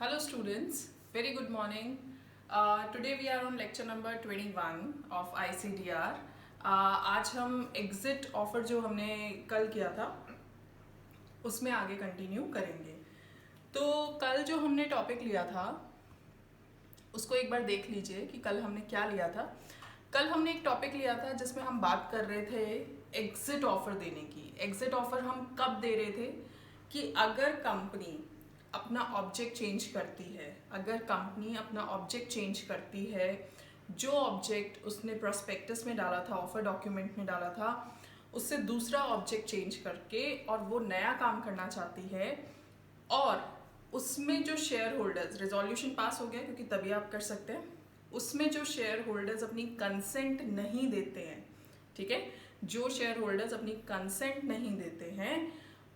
Hello students, very good morning. Today we are on lecture number 21 of ICDR. आज हम exit offer जो हमने कल किया था उसमें आगे कंटिन्यू करेंगे। तो कल जो हमने टॉपिक लिया था उसको एक बार देख लीजिए कि कल हमने क्या लिया था। कल हमने एक टॉपिक लिया था जिसमें हम बात कर रहे थे एग्जिट ऑफर देने की। एग्जिट ऑफर हम कब दे रहे थे कि अगर कंपनी अपना ऑब्जेक्ट चेंज करती है, अगर कंपनी अपना ऑब्जेक्ट चेंज करती है, जो ऑब्जेक्ट उसने प्रोस्पेक्टस में डाला था, ऑफर डॉक्यूमेंट में डाला था, उससे दूसरा ऑब्जेक्ट चेंज करके और वो नया काम करना चाहती है और उसमें जो शेयर होल्डर्स, रेजोल्यूशन पास हो गया क्योंकि तभी आप कर सकते हैं, उसमें जो शेयर होल्डर्स अपनी कंसेंट नहीं देते हैं, ठीक है, जो शेयर होल्डर्स अपनी कंसेंट नहीं देते हैं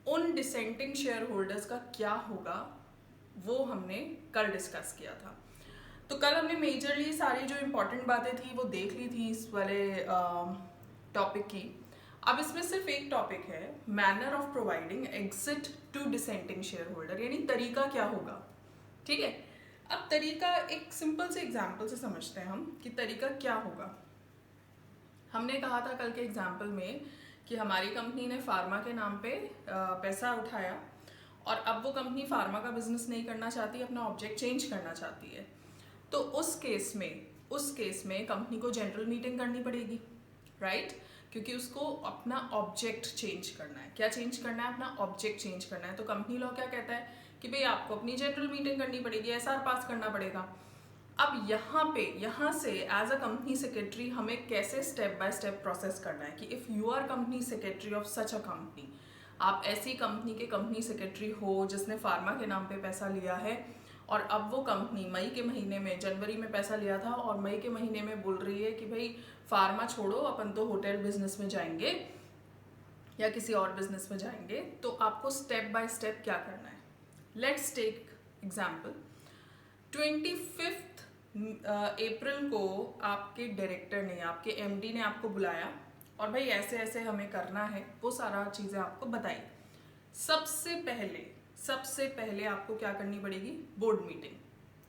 उन डिसेंटिंग शेयर होल्डर्स का क्या होगा वो हमने कल डिस्कस किया था। तो कल हमने मेजरली सारी जो इम्पोर्टेंट बातें थी वो देख ली थी इस वाले टॉपिक की। अब इसमें सिर्फ एक टॉपिक है, manner of providing exit to dissenting shareholder, यानी तरीका क्या होगा। ठीक है, अब तरीका एक सिंपल से एग्जाम्पल से समझते हैं हम कि तरीका क्या होगा। हमने कहा था कल के एग्जाम्पल में कि हमारी कंपनी ने फार्मा के नाम पे पैसा उठाया और अब वो कंपनी फार्मा का बिजनेस नहीं करना चाहती, अपना ऑब्जेक्ट चेंज करना चाहती है। तो उस केस में कंपनी को जनरल मीटिंग करनी पड़ेगी, राइट, क्योंकि उसको अपना ऑब्जेक्ट चेंज करना है। क्या चेंज करना है? अपना ऑब्जेक्ट चेंज करना है। तो कंपनी लॉ क्या कहता है कि भाई आपको अपनी जनरल मीटिंग करनी पड़ेगी, एसआर पास करना पड़ेगा। अब यहाँ से एज अ कंपनी सेक्रेटरी हमें कैसे स्टेप बाय स्टेप प्रोसेस करना है कि if you are company secretary of such a company, आप ऐसी कंपनी के कंपनी सेक्रेटरी हो जिसने फार्मा के नाम पे पैसा लिया है और अब वो कंपनी मई के महीने में, जनवरी में पैसा लिया था और मई के महीने में बोल रही है कि भाई फार्मा छोड़ो, अपन तो होटल बिजनेस में जाएंगे या किसी और बिजनेस में जाएंगे। तो आपको स्टेप बाय स्टेप क्या करना है। लेट्स टेक एग्जाम्पल, 25 अप्रैल को आपके डायरेक्टर ने, आपके एमडी ने आपको बुलाया और भाई ऐसे ऐसे हमें करना है, वो सारा चीज़ें आपको बताई। सबसे पहले आपको क्या करनी पड़ेगी? Board meeting.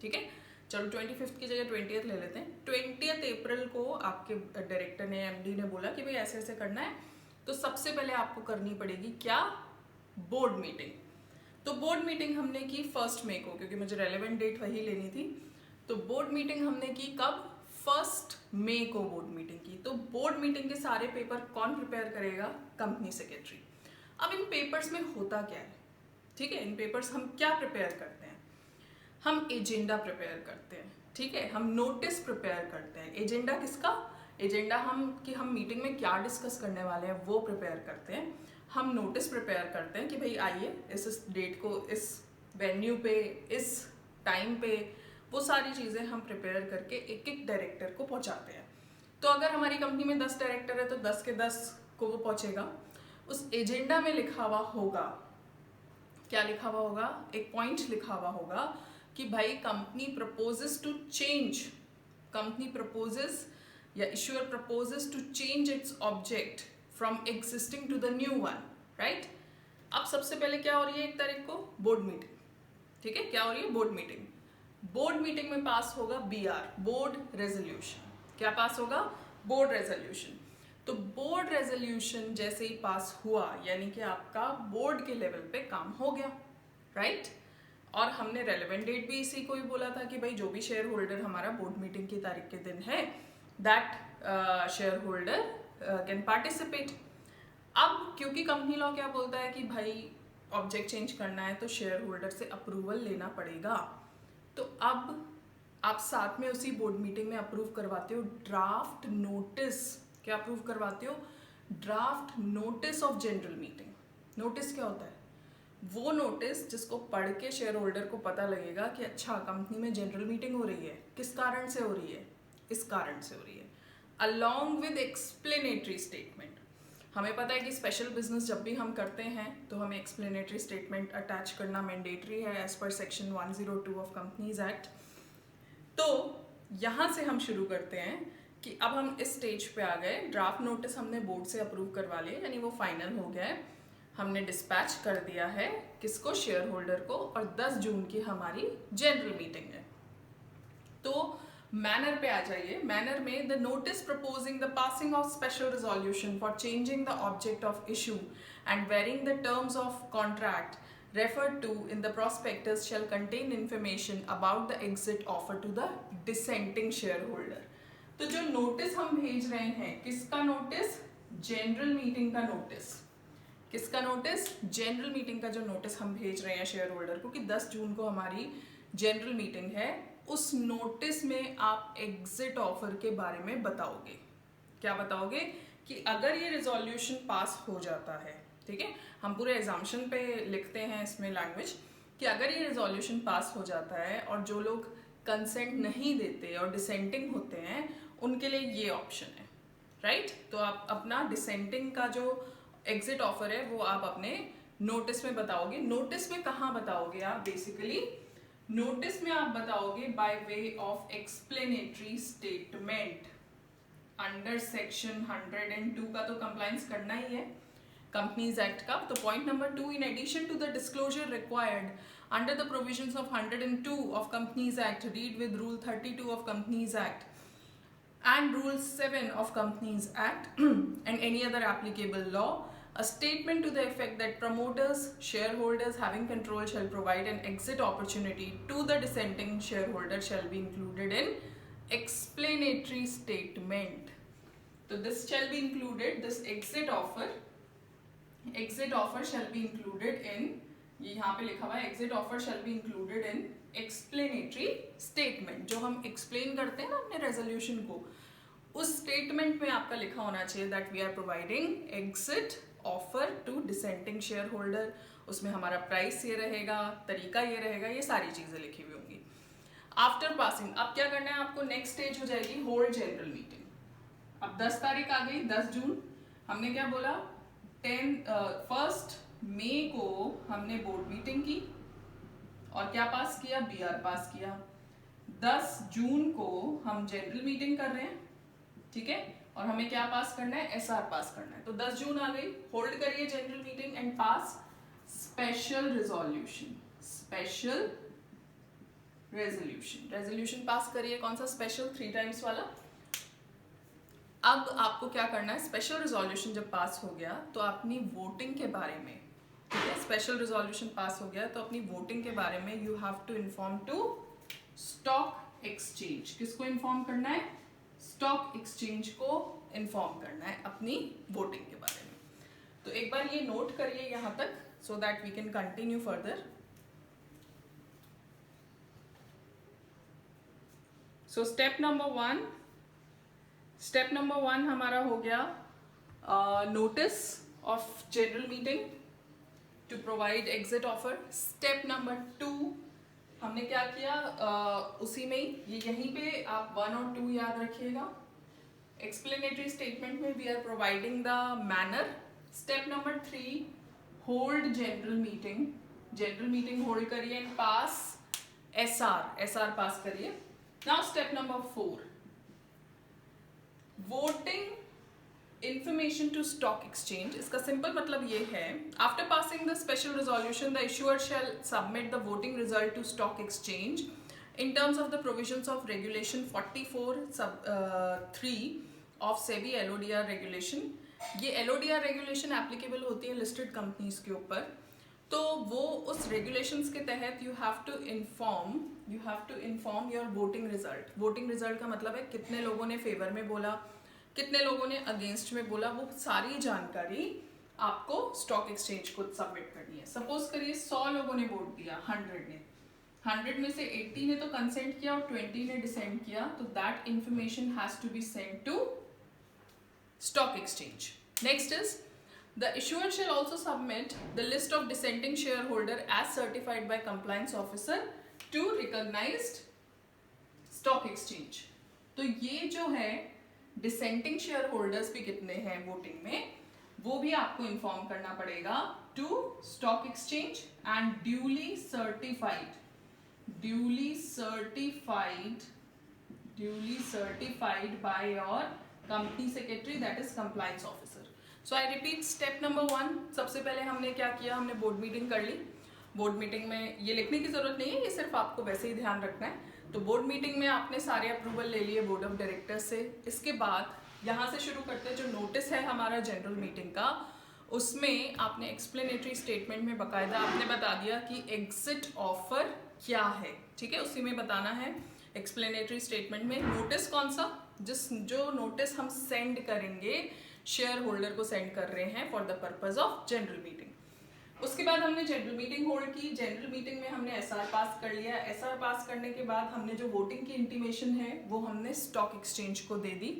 ठीक है, चलो 25 की जगह 20th ले लेते हैं। 20th अप्रैल को आपके डायरेक्टर ने, एमडी ने बोला कि भाई ऐसे ऐसे करना है, तो सबसे पहले आपको करनी पड़ेगी क्या? Board meeting. तो बोर्ड मीटिंग हमने की 1 मई को, क्योंकि मुझे रेलेवेंट डेट वही लेनी थी। तो बोर्ड मीटिंग हमने की कब? 1 मई को बोर्ड मीटिंग की। तो बोर्ड मीटिंग के सारे पेपर कौन प्रिपेयर करेगा? Company secretary. अब इन पेपर्स में होता क्या है? ठीक है, इन पेपर्स हम क्या प्रिपेयर करते हैं? हम एजेंडा प्रिपेयर करते हैं, ठीक है, हम नोटिस प्रिपेयर करते हैं। एजेंडा किसका? एजेंडा हम कि हम मीटिंग में क्या डिस्कस करने वाले हैं वो प्रिपेयर करते हैं। हम नोटिस प्रिपेयर करते हैं कि भाई आइए इस डेट को, इस वेन्यू पे, इस टाइम पे, वो सारी चीज़ें हम प्रिपेयर करके एक एक डायरेक्टर को पहुंचाते हैं। तो अगर हमारी कंपनी में 10 डायरेक्टर है तो 10 के 10 को वो पहुंचेगा। उस एजेंडा में लिखा हुआ होगा, क्या लिखा हुआ होगा? एक पॉइंट लिखा हुआ होगा कि भाई company proposes to change, company proposes या issuer proposes to change its object from existing to the new one, right. अब सबसे पहले क्या हो रही है? 1 तारीख को बोर्ड मीटिंग, ठीक है, क्या हो रही है? Board meeting. बोर्ड मीटिंग में पास होगा बीआर, बोर्ड रेजोल्यूशन। क्या पास होगा? Board resolution. तो बोर्ड रेजोल्यूशन जैसे ही पास हुआ यानी कि आपका बोर्ड के लेवल पे काम हो गया, राइट। और हमने रेलेवेंट डेट भी इसी को ही बोला था कि भाई जो भी शेयर होल्डर हमारा बोर्ड मीटिंग की तारीख के दिन है, that share holder can participate. अब क्योंकि कंपनी लॉ क्या बोलता है कि भाई ऑब्जेक्ट चेंज करना है तो शेयर होल्डर से अप्रूवल लेना पड़ेगा। तो अब आप साथ में उसी बोर्ड मीटिंग में अप्रूव करवाते हो ड्राफ्ट नोटिस। क्या अप्रूव करवाते हो? Draft notice of general meeting. Notice क्या होता है? वो नोटिस जिसको पढ़ के शेयर होल्डर को पता लगेगा कि अच्छा कंपनी में जनरल मीटिंग हो रही है, किस कारण से हो रही है? इस कारण से हो रही है, अलॉन्ग विद एक्सप्लेनेटरी स्टेटमेंट। हमें पता है कि स्पेशल बिजनेस जब भी हम करते हैं तो हमें एक्सप्लेनेटरी स्टेटमेंट अटैच करना मैंडेटरी है as per section 102 of companies act. तो यहाँ से हम शुरू करते हैं कि अब हम इस स्टेज पे आ गए, ड्राफ्ट नोटिस हमने बोर्ड से अप्रूव करवा लिया, यानी वो फाइनल हो गया है। हमने डिस्पैच कर दिया है किसको, शेयर होल्डर को, और 10 जून की हमारी जनरल मीटिंग है। तो मैनर पे आ जाइए। मैनर में the notice proposing the passing of special resolution for changing the object of issue and varying the terms of contract referred to in the prospectus shall contain information about the exit offer to the dissenting shareholder। तो जो notice हम भेज रहे हैं, किसका notice, general meeting का notice. किसका notice, general meeting का जो नोटिस हम भेज रहे हैं शेयर होल्डर को कि 10 जून को हमारी जनरल मीटिंग है, उस नोटिस में आप एग्जिट ऑफर के बारे में बताओगे। क्या बताओगे कि अगर ये रिजोल्यूशन पास हो जाता है, ठीक है, हम पूरे एग्जाम्पशन पे लिखते हैं इसमें लैंग्वेज, कि अगर ये रिजोल्यूशन पास हो जाता है और जो लोग कंसेंट नहीं देते और डिसेंटिंग होते हैं उनके लिए ये ऑप्शन है, राइट। तो आप अपना डिसेंटिंग का जो एग्जिट ऑफर है वो आप अपने नोटिस में बताओगे। नोटिस में कहाँ बताओगे आप, बेसिकली नोटिस में आप बताओगे by way of explanatory statement under section 102 का तो कंप्लायंस करना ही है कंपनीज एक्ट का। तो point number 2, in addition to the disclosure required under the provisions of 102 of companies act, read with rule 32 of companies act and Rule 7 of Companies Act and any other applicable law, a statement to the effect that promoters, shareholders having control shall provide an exit opportunity to the dissenting shareholder shall be included in explanatory statement. So this shall be included, this exit offer shall be included in, ये यहाँ पे लिखा हुआ है, exit offer shall be included in explanatory statement. जो हम explain करते हैं ना अपने रेजोल्यूशन को, उस स्टेटमेंट में आपका लिखा होना चाहिए that we are providing exit offer to dissenting shareholder. उसमें हमारा प्राइस ये रहेगा, तरीका ये रहेगा, ये सारी चीजें लिखी हुई होंगी। आफ्टर पासिंग अब क्या करना है आपको, नेक्स्ट स्टेज हो जाएगी होल्ड जनरल मीटिंग। अब 10 तारीख आ गई, 10 जून, हमने क्या बोला, 1 मई को हमने बोर्ड मीटिंग की और क्या पास किया, बीआर पास किया। 10 जून को हम जनरल मीटिंग कर रहे हैं, ठीक है, और हमें क्या पास करना है, एसआर पास करना है। तो 10 जून आ गई, होल्ड करिए general meeting and pass special resolution. Special resolution pass करिए, कौन सा, स्पेशल, 3 टाइम्स वाला। अब आपको क्या करना है, स्पेशल रिजोल्यूशन जब पास हो गया तो अपनी वोटिंग के बारे में, ठीक है, स्पेशल रिजोल्यूशन पास हो गया तो अपनी वोटिंग के बारे में you have to inform to stock exchange. किसको इन्फॉर्म करना है, स्टॉक एक्सचेंज को इन्फॉर्म करना है अपनी वोटिंग के बारे में। तो एक बार ये नोट करिए यहाँ तक so that we can continue further. So step number 1 हमारा हो गया notice of general meeting to provide exit offer. Step number 2 हमने क्या किया, उसी में ही यहीं पे आप 1 और 2 याद रखिएगा। एक्सप्लेनेटरी स्टेटमेंट में we are providing the manner. Step number 3 hold general meeting hold करिए एंड पास एसआर पास करिए। Now step number 4 voting information to stock exchange। इसका सिंपल मतलब ये है, after passing the special resolution the issuer shall submit the voting result to stock exchange in terms of the provisions of regulation 44(3) of SEBI LODR regulation. ये LODR regulation applicable होती है listed companies के ऊपर। तो वो उस रेगुलेशंस के तहत you have to inform your voting result. Voting result का मतलब है कितने लोगों ने फेवर में बोला, कितने लोगों ने अगेंस्ट में बोला, वो सारी जानकारी आपको स्टॉक एक्सचेंज को सबमिट करनी है। सपोज करिए 100 लोगों ने वोट दिया, 100 में से 80 ने तो कंसेंट किया और 20 ने डिसेंट किया, तो that information has to be sent to stock exchange. Next is the issuer shall also submit the list of dissenting shareholder as certified by compliance officer to recognised stock exchange. तो ये जो है dissenting share holders भी कितने हैं voting में, वो भी आपको इन्फॉर्म करना पड़ेगा to stock exchange and duly certified by your company secretary that is compliance officer. So I repeat, step number 1, सबसे पहले हमने क्या किया, हमने बोर्ड मीटिंग कर ली। बोर्ड मीटिंग में ये लिखने की जरूरत नहीं है, ये सिर्फ आपको वैसे ही ध्यान रखना है। तो बोर्ड मीटिंग में आपने सारे अप्रूवल ले लिए बोर्ड ऑफ डायरेक्टर्स से। इसके बाद यहाँ से शुरू करते हैं, जो नोटिस है हमारा जनरल मीटिंग का, उसमें आपने एक्सप्लेनेटरी स्टेटमेंट में बकायदा आपने बता दिया कि एग्जिट ऑफर क्या है, ठीक है, उसी में बताना है एक्सप्लेनेटरी स्टेटमेंट में। नोटिस कौन सा, जो नोटिस हम सेंड करेंगे, शेयर होल्डर को सेंड कर रहे हैं for the purpose of general meeting. उसके बाद हमने जनरल मीटिंग होल्ड की। जनरल मीटिंग में हमने एसआर पास कर लिया। एसआर पास करने के बाद हमने जो वोटिंग की इंटीमेशन है वो हमने स्टॉक एक्सचेंज को दे दी।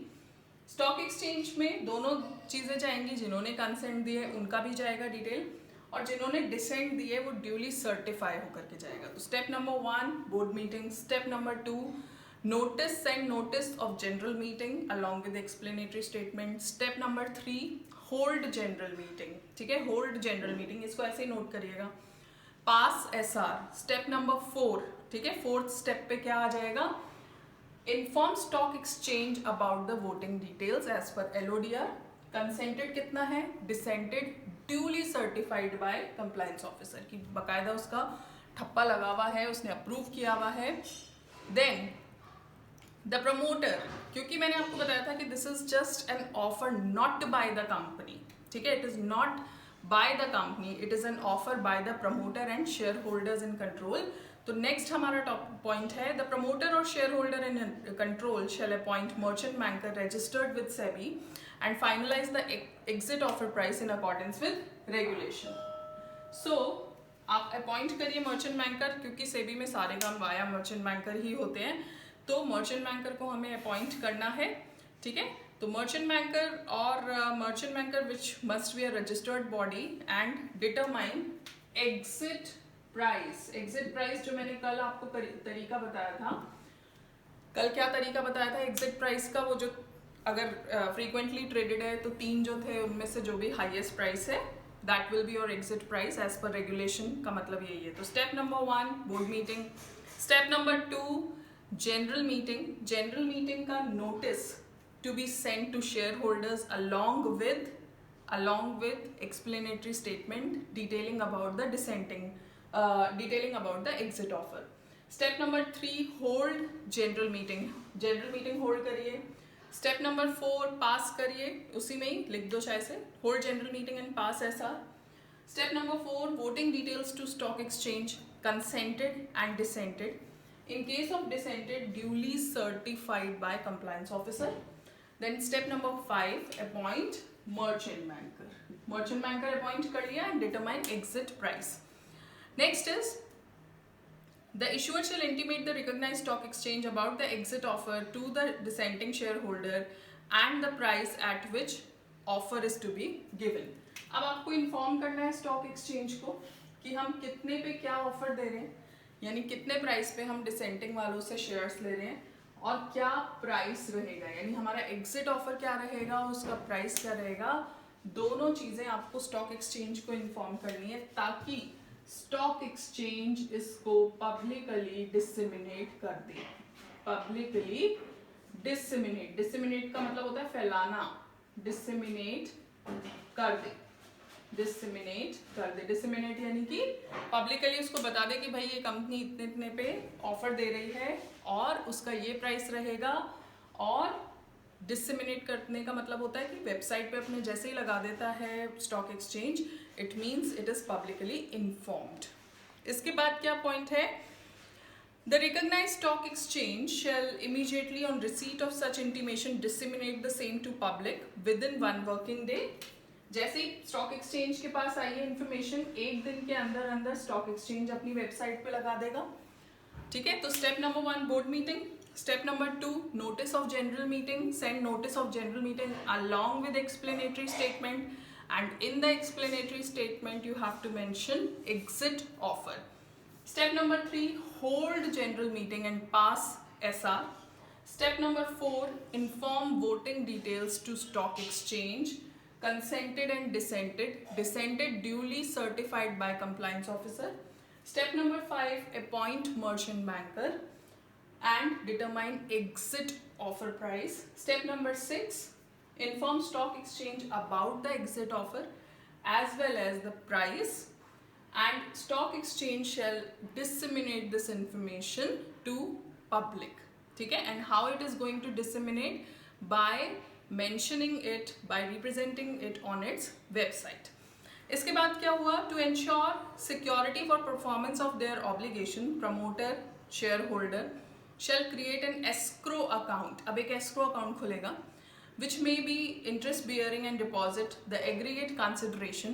स्टॉक एक्सचेंज में दोनों चीजें जाएंगी, जिन्होंने कंसेंट दिए उनका भी जाएगा डिटेल, और जिन्होंने डिसेंट दिए वो ड्यूली सर्टिफाई होकर के जाएगा। तो step number 1 board meeting, step number 2 notice, send notice of general meeting along with explanatory statement. Step number 3 hold general meeting, ठीक है, होल्ड जनरल मीटिंग, इसको ऐसे ही नोट करिएगा। पास एसआर, स्टेप नंबर 4, ठीक है, फोर्थ स्टेप पे क्या आ जाएगा, inform stock exchange about the voting details as per LODR. Consented कितना है, dissented, duly certified by compliance officer, की बकायदा उसका ठप्पा लगा हुआ है, उसने अप्रूव किया हुआ है। देन द प्रमोटर, क्योंकि मैंने आपको बताया था कि this is just an offer not by the company, ठीक है, it is not by the company, it is an offer by the promoter and shareholders in control. तो नेक्स्ट हमारा टॉप पॉइंट है, द प्रमोटर और shareholder in control shall appoint merchant banker registered with SEBI and finalize the exit offer price in accordance with regulation. So आप appoint करिए merchant banker, क्योंकि सेबी में सारे काम वाया मर्चेंट बैंकर ही होते हैं, तो मर्चेंट बैंकर को हमें अपॉइंट करना है, ठीक है। तो मर्चेंट बैंकर और merchant banker which must be a registered body and determine exit price. Exit price जो मैंने कल आपको तरीका बताया था, कल क्या तरीका बताया था एग्जिट प्राइस का, वो जो अगर फ्रीक्वेंटली ट्रेडेड है तो 3 जो थे उनमें से जो भी हाईएस्ट प्राइस है that will be your exit price as per regulation, का मतलब यही है। तो step number 1 board meeting, step number 2 general meeting. General meeting का notice to be sent to shareholders along with explanatory statement detailing about the detailing about the exit offer. Step number 3 hold general meeting, general meeting hold करिए। Step number 4 pass करिए, उसी में ही लिख दो शायद से, hold general meeting and pass SR. Step number 4 voting details to stock exchange consented and dissented, in case of dissented duly certified by compliance officer. Then step number 5 appoint merchant banker, merchant banker appoint कर लिया and determine exit price. Next is the issuer shall intimate the recognized stock exchange about the exit offer to the dissenting shareholder and the price at which offer is to be given. अब आपको inform करना है stock exchange को कि हम कितने पे क्या ऑफर दे रहे हैं, यानी कितने प्राइस पे हम डिसेंटिंग वालों से शेयर्स ले रहे हैं और क्या प्राइस रहेगा, यानी हमारा एग्जिट ऑफर क्या रहेगा, उसका प्राइस क्या रहेगा। दोनों चीजें आपको स्टॉक एक्सचेंज को इन्फॉर्म करनी है ताकि स्टॉक एक्सचेंज इसको पब्लिकली डिसेमिनेट कर दे। पब्लिकली डिसेमिनेट, डिसेमिनेट का मतलब होता है फैलाना, डिसेमिनेट कर दे, डिसेमिनेट कर दे। डिसेमिनेट यानी कि पब्लिकली उसको बता दे कि भाई ये कंपनी इतने इतने पे ऑफर दे रही है और उसका ये प्राइस रहेगा। और डिसेमिनेट करने का मतलब होता है कि वेबसाइट पे अपने जैसे ही लगा देता है stock exchange, it means it is publicly informed. इसके बाद क्या पॉइंट है, The recognized stock exchange shall immediately on receipt of such intimation disseminate the same to public within 1 working day. जैसे ही स्टॉक एक्सचेंज के पास आई है इन्फॉर्मेशन, 1 दिन के अंदर अंदर स्टॉक एक्सचेंज अपनी वेबसाइट पे लगा देगा, ठीक है। तो step number 1 board meeting, step number 2 notice of general meeting, send notice of general meeting along with explanatory statement, and in the explanatory statement you have to mention exit offer. Step number 3 hold general meeting and pass SR. Step number 4 inform voting details to stock exchange, consented and dissented duly certified by compliance officer. Step number 5 appoint merchant banker and determine exit offer price. Step number 6 inform stock exchange about the exit offer as well as the price, and stock exchange shall disseminate this information to public. ठीक है, and how it is going to disseminate? By mentioning it, by representing it on its website. इसके बाद क्या हुआ? To ensure security for performance of their obligation, promoter shareholder shall create an escrow account. अब एक escrow account खुलेगा which may be interest bearing and deposit the aggregate consideration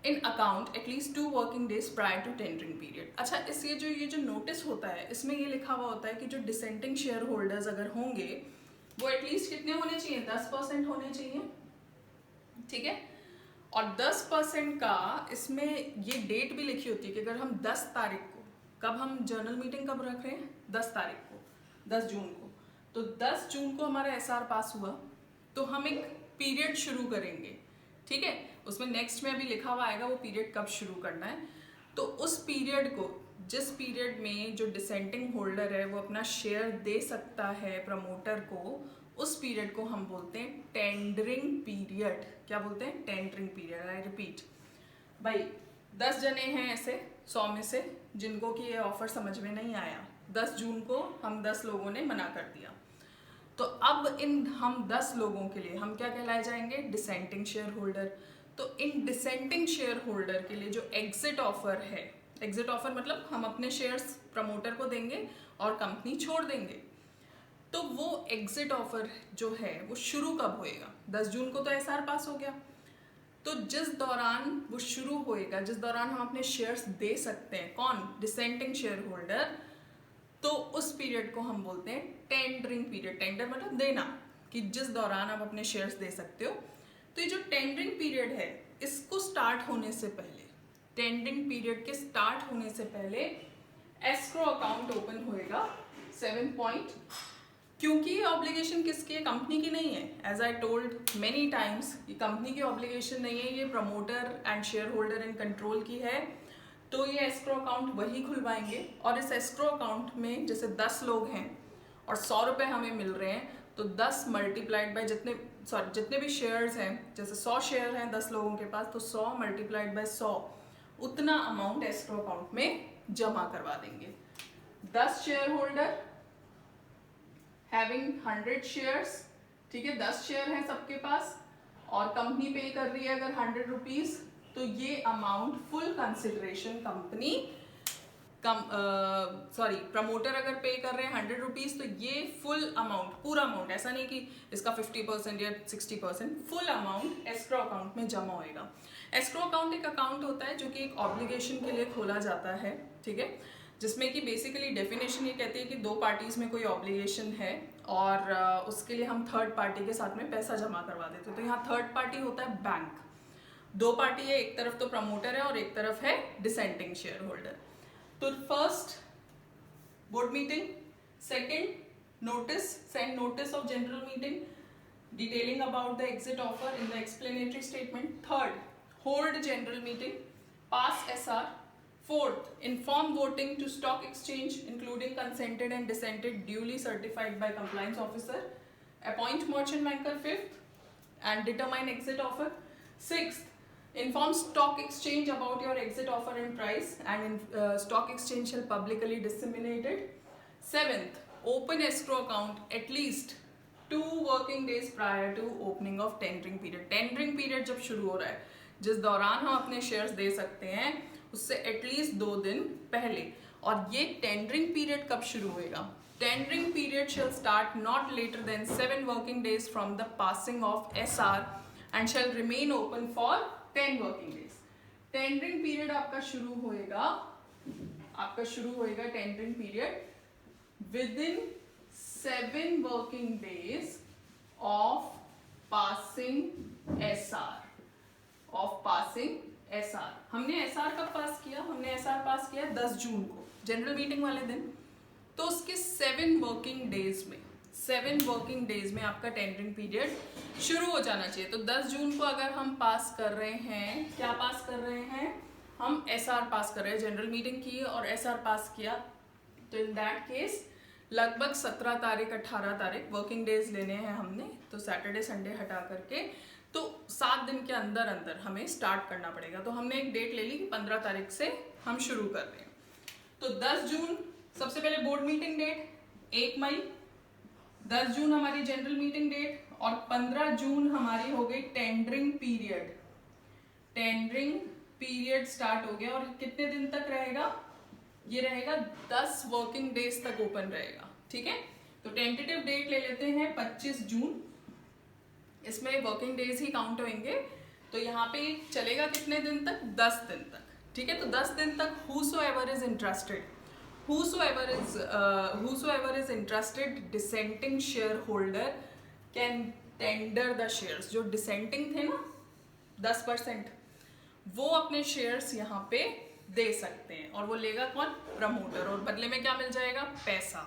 in account at least 2 working days prior to tendering period. अच्छा, इस ये जो notice होता है इसमें ये लिखा हुआ होता है कि जो डिसेंटिंग शेयर होल्डर्स अगर होंगे वो एटलीस्ट कितने होने चाहिए? 10% होने चाहिए, ठीक है। और 10% का इसमें ये डेट भी लिखी होती है कि अगर हम 10 तारीख को, कब हम जर्नल मीटिंग कब रख रहे हैं? 10 तारीख को, 10 जून को, तो 10 जून को हमारा एसआर पास हुआ तो हम एक पीरियड शुरू करेंगे, ठीक है। उसमें नेक्स्ट में अभी लिखा हुआ आएगा वो पीरियड कब शुरू करना है। तो उस पीरियड को, जिस पीरियड में जो डिसेंटिंग होल्डर है वो अपना शेयर दे सकता है प्रमोटर को, उस पीरियड को हम बोलते हैं टेंडरिंग पीरियड। क्या बोलते हैं? Tendering period. आई रिपीट, भाई 10 जने हैं ऐसे 100 में से जिनको कि ये ऑफर समझ में नहीं आया। 10 जून को हम 10 लोगों ने मना कर दिया, तो अब इन हम 10 लोगों के लिए हम क्या कहलाए जाएंगे? Dissenting shareholder. तो इन डिसेंटिंग शेयर होल्डर के लिए जो एग्जिट ऑफर है, एग्जिट ऑफर मतलब हम अपने शेयर्स प्रमोटर को देंगे और कंपनी छोड़ देंगे, तो वो एग्जिट ऑफर जो है वो शुरू कब होएगा? 10 जून को तो एसआर पास हो गया, तो जिस दौरान वो शुरू होएगा, जिस दौरान हम अपने शेयर्स दे सकते हैं, कौन? डिसेंटिंग शेयर होल्डर, तो उस पीरियड को हम बोलते हैं टेंडरिंग पीरियड। टेंडर मतलब देना, कि जिस दौरान आप अपने शेयर्स दे सकते हो। तो ये जो टेंडरिंग पीरियड है इसको स्टार्ट होने से पहले, टेंडरिंग पीरियड के स्टार्ट होने से पहले एस्क्रो अकाउंट ओपन होएगा 7 पॉइंट। क्योंकि ये ऑब्लिगेशन किसकी है? कंपनी की नहीं है। As I told many times, ये कंपनी की ऑब्लिगेशन नहीं है, ये promoter and shareholder in control की है। तो ये एस्क्रो अकाउंट वही खुलवाएंगे, और इस एस्क्रो अकाउंट में जैसे 10 लोग हैं और 100 रुपये हमें मिल रहे हैं, तो 10 मल्टीप्लाइड बाय जितने भी शेयर्स हैं, जैसे 100 शेयर हैं 10 लोगों के पास, तो 100 मल्टीप्लाइड बाय 100 उतना अमाउंट एस्क्रो अकाउंट में जमा करवा देंगे। 10 शेयर होल्डर हैविंग 100 शेयर्स, ठीक है, 10 शेयर हैं सबके पास और कंपनी पे कर रही है अगर 100 रुपीज, तो ये amount full consideration company promoter अगर पे कर रहे हैं 100 रुपीज, तो ये फुल अमाउंट, पूरा अमाउंट, ऐसा नहीं कि इसका 50% या 60%, फुल अमाउंट एस्क्रो अकाउंट में जमा होएगा। एस्क्रो अकाउंट एक अकाउंट होता है जो कि एक ऑब्लिगेशन के लिए खोला जाता है, ठीक है, जिसमें कि बेसिकली डेफिनेशन ये कहती है कि 2 पार्टीज में कोई ऑब्लिगेशन है और उसके लिए हम थर्ड पार्टी के साथ में पैसा जमा करवा देते हैं। तो यहाँ थर्ड पार्टी होता है बैंक। 2 पार्टी है, एक तरफ तो प्रमोटर है और एक तरफ है डिसेंटिंग शेयर होल्डर। तो first board meeting, second notice, send notice of general meeting detailing about the exit offer in the explanatory statement. Third, hold general meeting, pass SR. Fourth, inform voting to stock exchange including consented and dissented duly certified by compliance officer. Appoint merchant banker fifth and determine exit offer. Sixth, inform stock exchange about your exit offer and price, and stock exchange shall publicly disseminate it. Seventh, open escrow account at least 2 working days prior to opening of tendering period. Tendering period जब शुरू हो रहा है, जिस दौरान हम अपने shares दे सकते हैं, उससे एटलीस्ट 2 दिन पहले। और ये टेंडरिंग पीरियड कब शुरू होएगा? Tendering period shall start not later than 7 working days from the passing of SR and shall remain open for 10 working days. Tendering period आपका शुरू होएगा tendering period within 7 working days of passing SR. हमने SR कब पास किया? हमने SR पास किया 10 जून को, general meeting वाले दिन। तो उसके 7 वर्किंग डेज में आपका टेंडरिंग पीरियड शुरू हो जाना चाहिए। तो 10 जून को अगर हम पास कर रहे हैं, क्या पास कर रहे हैं? हम एसआर पास कर रहे हैं, जनरल मीटिंग की और एसआर पास किया, तो इन दैट केस लगभग 17 तारीख 18 तारीख वर्किंग डेज लेने हैं हमने, तो सैटरडे संडे हटा करके तो 7 दिन के अंदर अंदर हमें स्टार्ट करना पड़ेगा। तो हमने एक डेट ले ली कि 15 तारीख से हम शुरू कर रहे हैं। तो 10 जून सबसे पहले बोर्ड मीटिंग डेट, 1 मई 10 जून हमारी जनरल मीटिंग डेट, और 15 जून हमारी हो गई tendering period. Tendering period start हो गया और कितने दिन तक रहेगा? ये रहेगा 10 वर्किंग डेज तक ओपन रहेगा। ठीक है, तो टेंटेटिव डेट ले लेते हैं 25 जून। इसमें वर्किंग डेज ही काउंट होंगे, तो यहाँ पे चलेगा कितने दिन तक? 10 दिन तक। ठीक है, तो 10 दिन तक whosoever is interested dissenting shareholder can tender the shares। जो डिसेंटिंग थे ना 10%, वो अपने शेयर्स यहाँ पे दे सकते हैं, और वो लेगा कौन? प्रमोटर। और बदले में क्या मिल जाएगा? पैसा।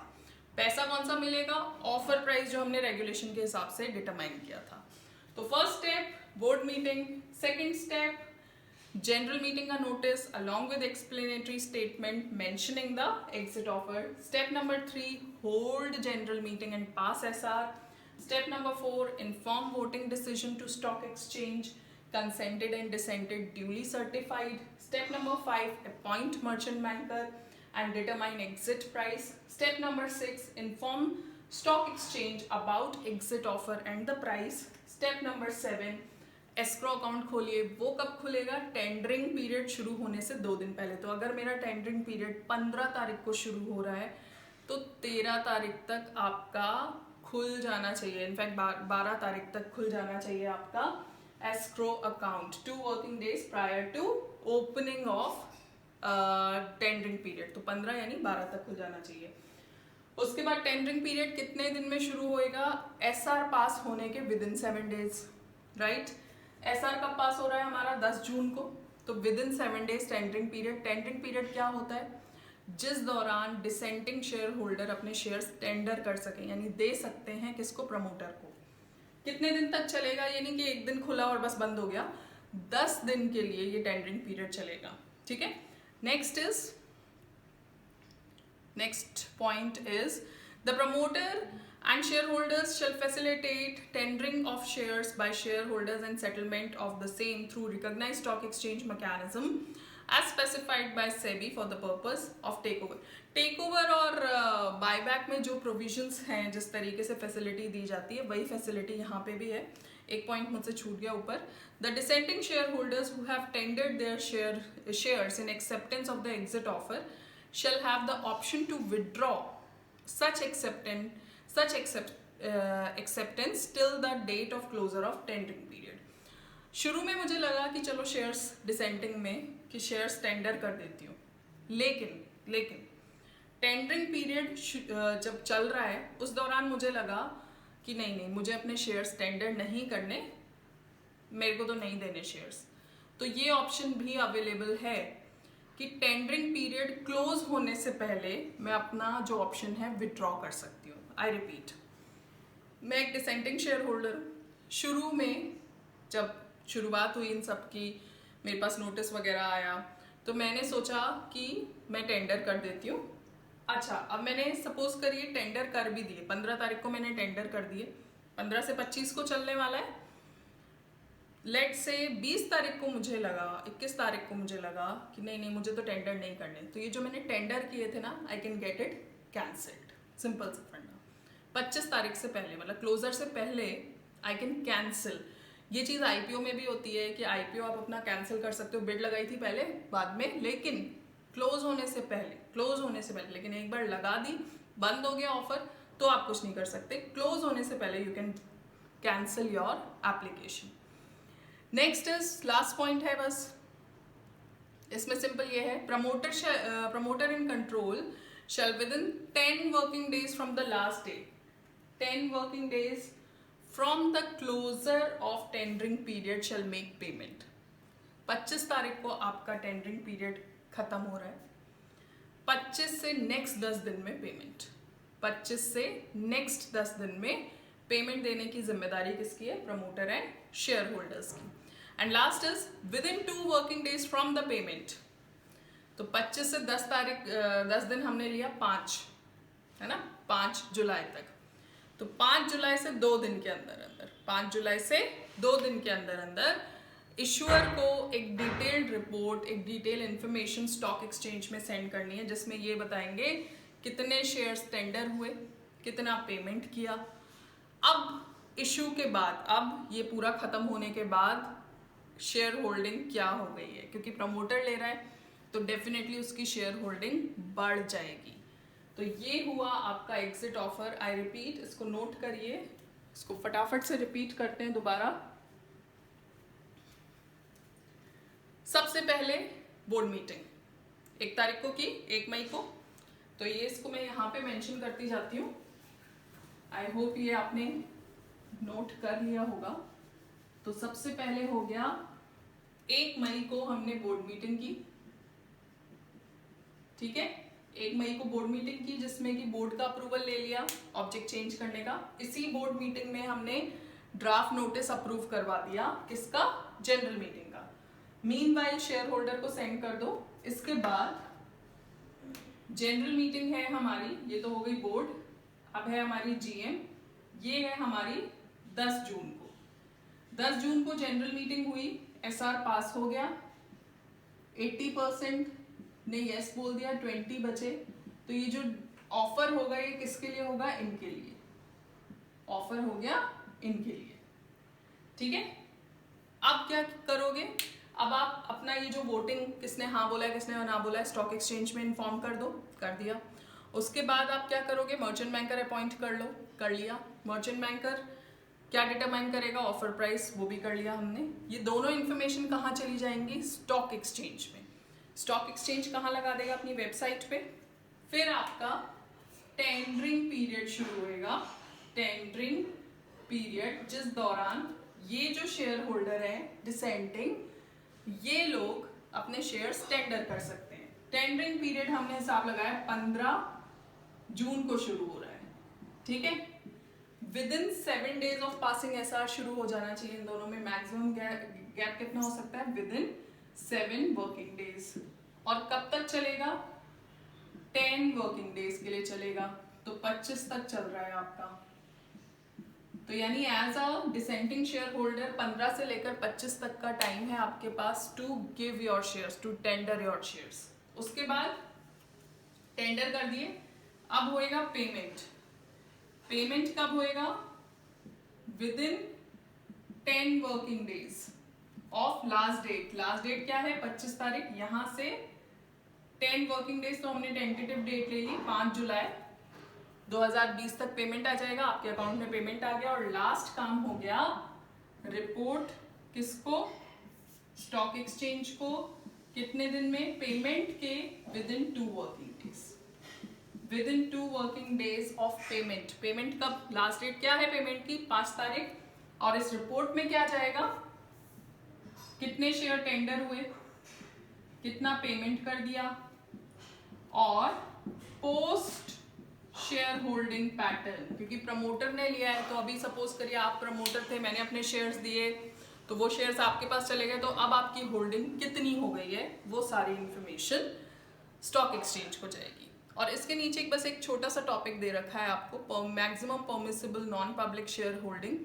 पैसा कौन सा मिलेगा? ऑफर प्राइस जो हमने रेगुलेशन के हिसाब से डिटरमाइन किया था। तो first step board meeting, second step general meeting का notice along with explanatory statement mentioning the exit offer. Step number 3 hold general meeting and pass SR. Step number 4 inform voting decision to stock exchange, consented and dissented duly certified. Step number 5 appoint merchant banker and determine exit price. Step number 6 inform stock exchange about exit offer and the price. Step number 7 escrow account खोलिए। वो कब खुलेगा? Tendering period शुरू होने से 2 दिन पहले। तो अगर मेरा टेंडरिंग पीरियड 15 तारीख को शुरू हो रहा है तो 13 तारीख तक आपका खुल जाना चाहिए, इनफैक्ट 12 तारीख तक खुल जाना चाहिए आपका escrow account, 2 working days prior to opening of tendering period. तो 15 यानी 12 तक खुल जाना चाहिए। उसके बाद टेंडरिंग पीरियड कितने दिन में शुरू होएगा? एसआर पास होने के with in 7 days, right. SR कब पास हो रहा है हमारा? 10 जून को, तो with in 7 days tendering period. Tendering period क्या होता है? जिस दौरान डिसेंटिंग शेयर होल्डर अपने शेयर्स टेंडर कर सके, यानी दे सकते हैं किसको? प्रमोटर को। कितने दिन तक चलेगा? ये नहीं कि एक दिन खुला और बस बंद हो गया, 10 दिन के लिए ये टेंडरिंग पीरियड चलेगा। ठीक है, next point is the promoter and shareholders shall facilitate tendering of shares by shareholders and settlement of the same through recognized stock exchange mechanism as specified by SEBI for the purpose of takeover। takeover और buyback में जो provisions हैं, जिस तरीके से facility दी जाती है, वही facility यहाँ पे भी है। एक पॉइंट मुझसे छूट गया ऊपर। The dissenting shareholders who have tendered their shares in acceptance of the exit offer shall have the option to withdraw such acceptance till the date of closure of tendering period। शुरू में मुझे लगा कि चलो शेयर्स डिसेंटिंग में कि shares tender कर देती हूँ, लेकिन टेंडरिंग पीरियड जब चल रहा है उस दौरान मुझे लगा कि नहीं, मुझे अपने शेयर्स टेंडर नहीं करने, मेरे को तो नहीं देने शेयर्स। तो ये ऑप्शन भी अवेलेबल है कि टेंडरिंग पीरियड क्लोज होने से पहले मैं अपना जो ऑप्शन है विड्रॉ कर सकती हूँ। आई रिपीट, मैं एक डिसेंटिंग शेयर होल्डर हूँ। शुरू में जब शुरुआत हुई इन सब की, मेरे पास नोटिस वगैरह आया, तो मैंने सोचा कि मैं टेंडर कर देती हूँ। अच्छा, अब मैंने सपोज करिए टेंडर कर भी दिए, 15 तारीख को मैंने टेंडर कर दिए, 15 से 25 को चलने वाला है। लेट से 20 तारीख को मुझे लगा, 21 तारीख को मुझे लगा कि नहीं, मुझे तो टेंडर नहीं करने, तो ये जो मैंने टेंडर किए थे ना, I can get it cancelled. Simple सा फंडा। 25 तारीख से पहले, मतलब क्लोजर से पहले आई कैन कैंसिल। ये चीज़ आईपीओ में भी होती है कि आईपीओ आप अपना कैंसिल कर सकते हो। बिड लगाई थी पहले, बाद में, लेकिन क्लोज होने से पहले, लेकिन एक बार लगा दी, बंद हो गया ऑफर, तो आप कुछ नहीं कर सकते। क्लोज होने से पहले you can cancel your application. Next is last point है बस, इसमें सिंपल ये है, promoter in control shall within 10 working days from the last day, 10 working days from the closure of tendering period shall make payment। 25 तारीख को आपका tendering period खत्म हो रहा है, 25 से नेक्स्ट 10 दिन में पेमेंट, 25 से नेक्स्ट 10 दिन में पेमेंट देने की जिम्मेदारी किसकी है? प्रमोटर एंड शेयर होल्डर्स की। And last is with in 2 working days from the payment. तो 25 से 10 दिन हमने लिया, है ना, 5 जुलाई तक। तो 5 जुलाई से 2 दिन के अंदर अंदर 5 जुलाई से 2 दिन के अंदर अंदर इशूअर को एक डिटेल्ड रिपोर्ट, एक डिटेल इंफॉर्मेशन स्टॉक एक्सचेंज में सेंड करनी है, जिसमें ये बताएंगे कितने शेयर्स टेंडर हुए, कितना पेमेंट किया। अब इशू के बाद, अब ये पूरा खत्म होने के बाद शेयर होल्डिंग क्या हो गई है, क्योंकि प्रमोटर ले रहा है तो डेफिनेटली उसकी शेयर होल्डिंग बढ़ जाएगी। तो ये हुआ आपका एग्जिट ऑफर। आई रिपीट, इसको नोट करिए, इसको फटाफट से रिपीट करते हैं दोबारा। सबसे पहले बोर्ड मीटिंग 1 तारीख को की, 1 मई को। तो ये इसको मैं यहाँ पे मेंशन करती जाती हूँ। आई होप ये आपने नोट कर लिया होगा। तो सबसे पहले हो गया 1 मई को हमने बोर्ड मीटिंग की, ठीक है। 1 मई को बोर्ड मीटिंग की, जिसमें कि बोर्ड का अप्रूवल ले लिया ऑब्जेक्ट चेंज करने का। इसी बोर्ड मीटिंग में हमने ड्राफ्ट नोटिस अप्रूव करवा दिया, किसका, जनरल मीटिंग का। मीनवाइल शेयर होल्डर को सेंड कर दो। इसके बाद जनरल मीटिंग है हमारी, ये तो हो गई बोर्ड। अब है हमारी जीएम, ये है हमारी 10 जून को। 10 जून को जनरल मीटिंग हुई, एसआर पास हो गया, 80% ने यस बोल दिया, 20 बचे। तो ये जो ऑफर होगा ये किसके लिए होगा, इनके लिए ऑफर हो गया, इनके लिए, ठीक है। अब क्या करोगे, अब आप अपना ये जो वोटिंग, किसने हाँ बोला है किसने ना बोला है, स्टॉक एक्सचेंज में इन्फॉर्म कर दो, कर दिया। उसके बाद आप क्या करोगे, मर्चेंट बैंकर अपॉइंट कर लो, कर लिया। मर्चेंट बैंकर क्या डिटरमाइन करेगा, ऑफर प्राइस, वो भी कर लिया हमने। ये दोनों इन्फॉर्मेशन कहाँ चली जाएंगी, स्टॉक एक्सचेंज में। स्टॉक एक्सचेंज कहाँ लगा देगा, अपनी वेबसाइट पे। फिर आपका टेंडरिंग पीरियड शुरू होएगा, टेंडरिंग पीरियड, जिस दौरान ये जो शेयर होल्डर है डिसेंटिंग, ये लोग अपने शेयर्स टेंडर कर सकते हैं। टेंडरिंग पीरियड हमने हिसाब लगाया 15 जून को शुरू हो रहा है, ठीक है। Within 7 days of passing SR शुरू हो जाना चाहिए इन दोनों में। मैक्सिमम गैप कितना हो सकता है, विदिन 7 वर्किंग डेज। और कब तक चलेगा, 10 वर्किंग डेज के लिए चलेगा। तो 25 तक चल रहा है आपका। तो यानी as a dissenting shareholder 15 से लेकर 25 तक का टाइम है आपके पास to give your shares, to tender your shares. उसके बाद टेंडर कर दिए, अब होएगा पेमेंट। पेमेंट कब होएगा, within 10 working days of last date. Last date क्या है, 25 तारीख। यहां से 10 वर्किंग डेज, तो हमने टेंटेटिव डेट ले ली 5 जुलाई 2020 तक पेमेंट आ जाएगा, आपके अकाउंट में पेमेंट आ गया। और लास्ट काम हो गया रिपोर्ट किसको, स्टॉक एक्सचेंज को, कितने दिन में, पेमेंट के within 2 working days, within 2 working days of payment. Payment कब, लास्ट डेट क्या है पेमेंट की, 5 तारीख। और इस रिपोर्ट में क्या जाएगा, कितने शेयर टेंडर हुए, कितना पेमेंट कर दिया, और पोस्ट शेयर होल्डिंग पैटर्न। क्योंकि प्रमोटर ने लिया है, तो अभी सपोज करिए आप प्रमोटर थे, मैंने अपने शेयर्स दिए, तो वो शेयर्स आपके पास चले गए, तो अब आपकी होल्डिंग कितनी हो गई है, वो सारी इंफॉर्मेशन स्टॉक एक्सचेंज को जाएगी। और इसके नीचे बस एक छोटा सा टॉपिक दे रखा है आपको, maximum permissible non public share holding.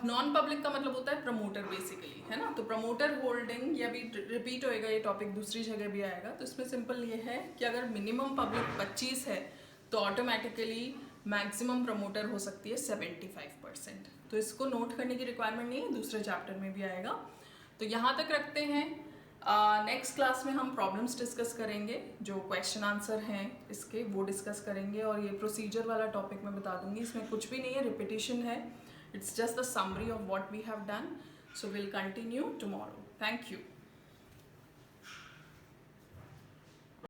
Non public का मतलब होता है प्रमोटर बेसिकली, है ना। तो प्रमोटर होल्डिंग, ये अभी रिपीट होएगा, ये टॉपिक दूसरी जगह भी आएगा। तो इसमें सिंपल ये है कि अगर मिनिमम पब्लिक 25 है तो ऑटोमेटिकली मैक्सिमम प्रमोटर हो सकती है 75%। तो इसको नोट करने की रिक्वायरमेंट नहीं है, दूसरे चैप्टर में भी आएगा। तो यहाँ तक रखते हैं। नेक्स्ट क्लास में हम प्रॉब्लम्स डिस्कस करेंगे, जो क्वेश्चन आंसर हैं इसके, वो डिस्कस करेंगे। और ये प्रोसीजर वाला टॉपिक मैं बता दूंगी, इसमें कुछ भी नहीं है, रिपीटिशन है। It's just the summary of what we have done. So we'll continue tomorrow. Thank you.